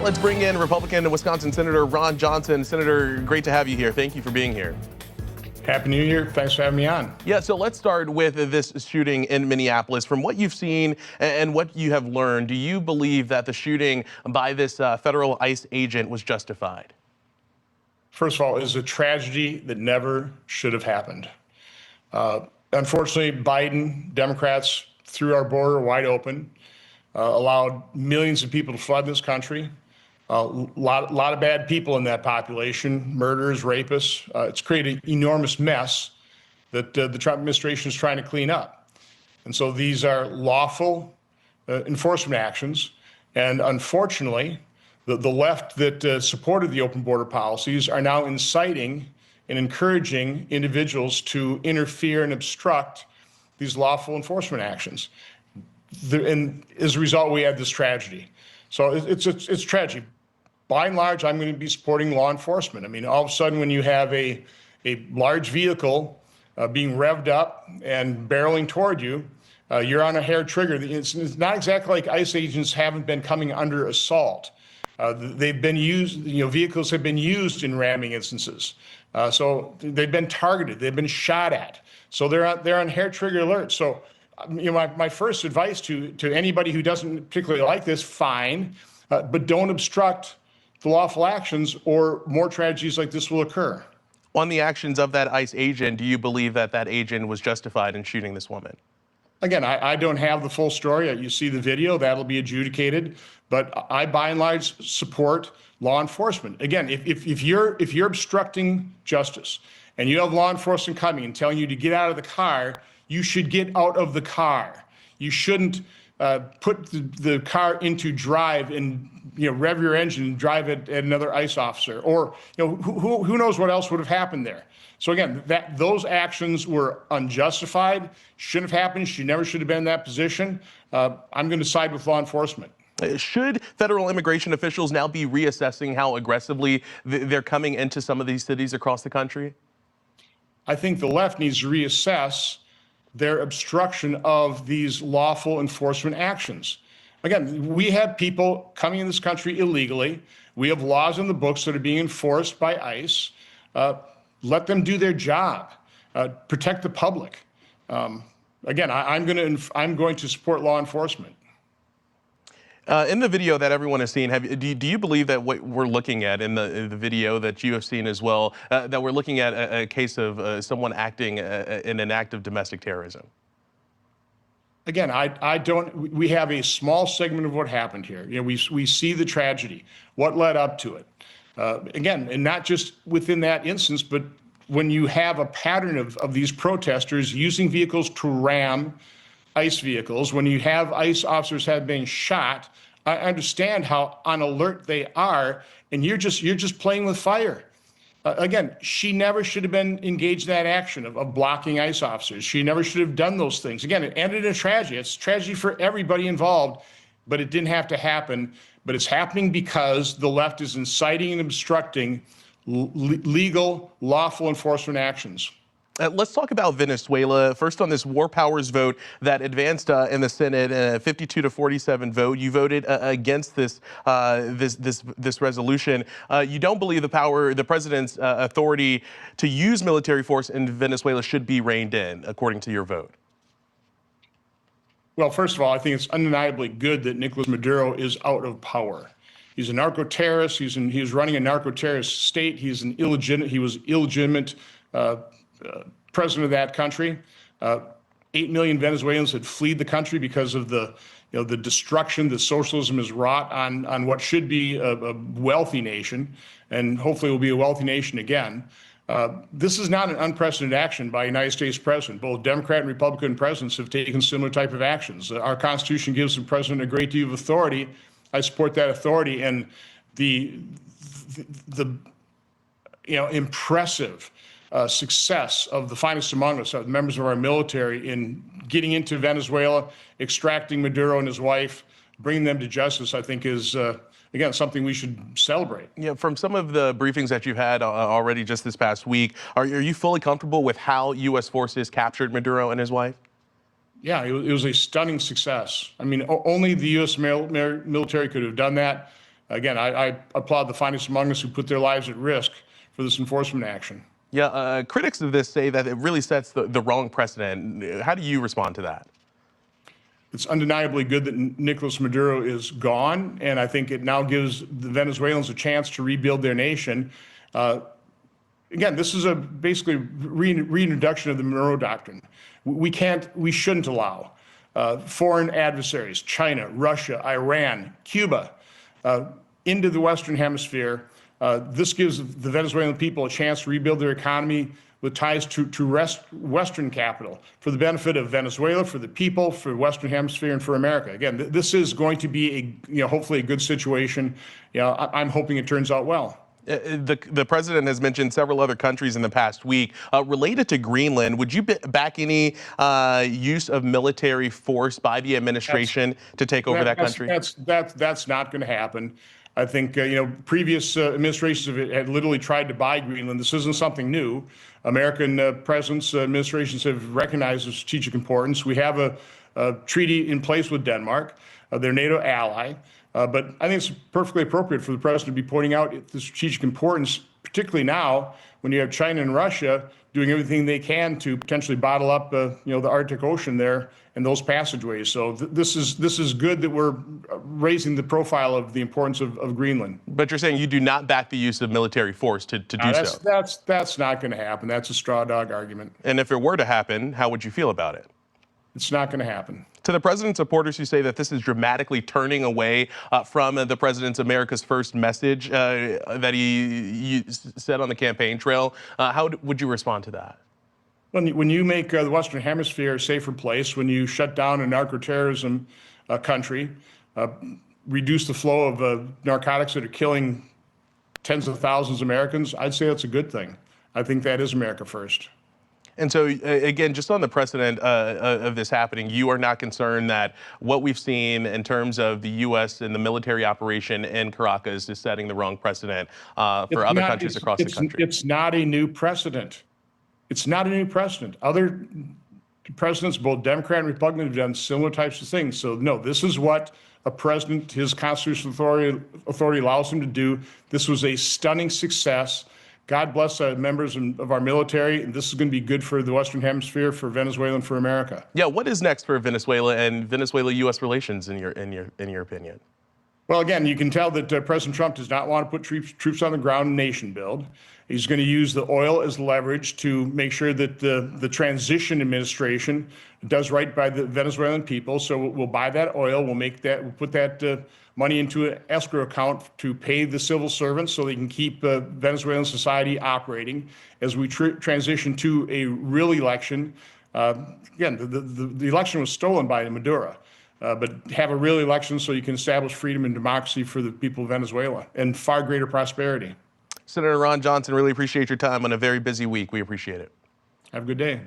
let's bring in Republican and Wisconsin Senator Ron Johnson. Senator, great to have you here. Thank you for being here. Happy New Year. Thanks for having me on. Yeah, so let's start with this shooting in Minneapolis. From what you've seen and what you have learned, do you believe that the shooting by this federal ICE agent was justified? First of all, it is a tragedy that never should have happened. Unfortunately, Biden, Democrats threw our border wide open, allowed millions of people to flood this country. A lot of bad people in that population, murderers, rapists. It's created an enormous mess that the Trump administration is trying to clean up. And so these are lawful enforcement actions. And unfortunately, the left that supported the open border policies are now inciting and encouraging individuals to interfere and obstruct these lawful enforcement actions. And as a result, we had this tragedy. So it's tragic. By and large, I'm going to be supporting law enforcement. I mean, all of a sudden, when you have a large vehicle being revved up and barreling toward you, you're on a hair trigger. It's not exactly like ICE agents haven't been coming under assault. They've been used, vehicles have been used in ramming instances. So they've been targeted, they've been shot at. So they're on hair trigger alert. So, my first advice to anybody who doesn't particularly like this, fine, but don't obstruct the lawful actions or more tragedies like this will occur. On the actions of that ICE agent, do you believe that that agent was justified in shooting this woman? Again, I don't have the full story. You see the video, that'll be adjudicated. But I, by and large, support law enforcement. Again, if you're obstructing justice and you have law enforcement coming and telling you to get out of the car, you should get out of the car. You shouldn't put the car into drive and rev your engine and drive at another ICE officer, or who knows what else would have happened there. So again, those actions were unjustified, shouldn't have happened. She never should have been in that position. I'm going to side with law enforcement. Should federal immigration officials now be reassessing how aggressively they're coming into some of these cities across the country? I think the left needs to reassess their obstruction of these lawful enforcement actions. Again, we have people coming in this country illegally. We have laws in the books that are being enforced by ICE. Let them do their job. Protect the public. Again, I'm going to support law enforcement. In the video that everyone has seen, do you believe that what we're looking at in the video that you have seen as well, that we're looking at a case of someone acting in an act of domestic terrorism? Again, we have a small segment of what happened here. We see the tragedy, what led up to it. Again, and not just within that instance, but when you have a pattern of these protesters using vehicles to ram ICE vehicles, when you have ICE officers have been shot, I understand how on alert they are, and you're just playing with fire. Again, she never should have been engaged in that action of blocking ICE officers. She never should have done those things. Again, it ended in a tragedy. It's a tragedy for everybody involved, but it didn't have to happen. But it's happening because the left is inciting and obstructing legal, lawful enforcement actions. Let's talk about Venezuela. First, on this war powers vote that advanced in the Senate, 52-47 vote. You voted against this resolution. You don't believe the president's authority to use military force in Venezuela should be reined in, according to your vote. Well, first of all, I think it's undeniably good that Nicolas Maduro is out of power. He's a narco-terrorist. He's running a narco-terrorist state. He was illegitimate president of that country. 8 million Venezuelans had fled the country because of the destruction that socialism has wrought on what should be a wealthy nation, and hopefully will be a wealthy nation again. This is not an unprecedented action by a United States president. Both Democrat and Republican presidents have taken similar type of actions. Our Constitution gives the president a great deal of authority. I support that authority, and the impressive success of the finest among us, members of our military, in getting into Venezuela, extracting Maduro and his wife, bringing them to justice, I think is, again, something we should celebrate. Yeah, from some of the briefings that you've had already just this past week, are you fully comfortable with how U.S. forces captured Maduro and his wife? Yeah, it was a stunning success. I mean, only the U.S. military could have done that. Again, I applaud the finest among us who put their lives at risk for this enforcement action. Yeah, critics of this say that it really sets the wrong precedent. How do you respond to that? It's undeniably good that Nicolas Maduro is gone, and I think it now gives the Venezuelans a chance to rebuild their nation. Again, this is a basically reintroduction of the Monroe Doctrine. We shouldn't allow foreign adversaries, China, Russia, Iran, Cuba, into the Western Hemisphere. This gives the Venezuelan people a chance to rebuild their economy with ties to Western capital for the benefit of Venezuela, for the people, for the Western Hemisphere, and for America. Again, this is going to be hopefully a good situation. I'm hoping it turns out well. The president has mentioned several other countries in the past week related to Greenland. Would you back any use of military force by the administration to take over that country? That's not going to happen. I think previous administrations had literally tried to buy Greenland. This isn't something new. American presidents, administrations have recognized the strategic importance. We have a treaty in place with Denmark, their NATO ally. But I think it's perfectly appropriate for the president to be pointing out the strategic importance, particularly now when you have China and Russia doing everything they can to potentially bottle up, the Arctic Ocean there and those passageways. So this is good that we're raising the profile of the importance of Greenland. But you're saying you do not back the use of military force to do so? That's not going to happen. That's a straw dog argument. And if it were to happen, how would you feel about it? It's not going to happen. To the president's supporters who say that this is dramatically turning away from the president's America's First message that he said on the campaign trail, how would you respond to that? When you make the Western Hemisphere a safer place, when you shut down a narco-terrorism country, reduce the flow of narcotics that are killing tens of thousands of Americans, I'd say that's a good thing. I think that is America first. And so, again, just on the precedent of this happening, you are not concerned that what we've seen in terms of the U.S. and the military operation in Caracas is setting the wrong precedent for other countries across the country? It's not a new precedent. It's not a new precedent. Other presidents, both Democrat and Republican, have done similar types of things. So, no, this is what a president, his constitutional authority allows him to do. This was a stunning success. God bless members of our military. This is going to be good for the Western Hemisphere, for Venezuela, and for America. Yeah, what is next for Venezuela and Venezuela-U.S. relations in your opinion? Well, again, you can tell that President Trump does not want to put troops on the ground and nation build. He's going to use the oil as leverage to make sure that the transition administration does right by the Venezuelan people. So we'll buy that oil. We'll put that money into an escrow account to pay the civil servants so they can keep Venezuelan society operating as we transition to a real election. Again, the election was stolen by Maduro. But have a real election so you can establish freedom and democracy for the people of Venezuela and far greater prosperity. Senator Ron Johnson, really appreciate your time on a very busy week. We appreciate it. Have a good day.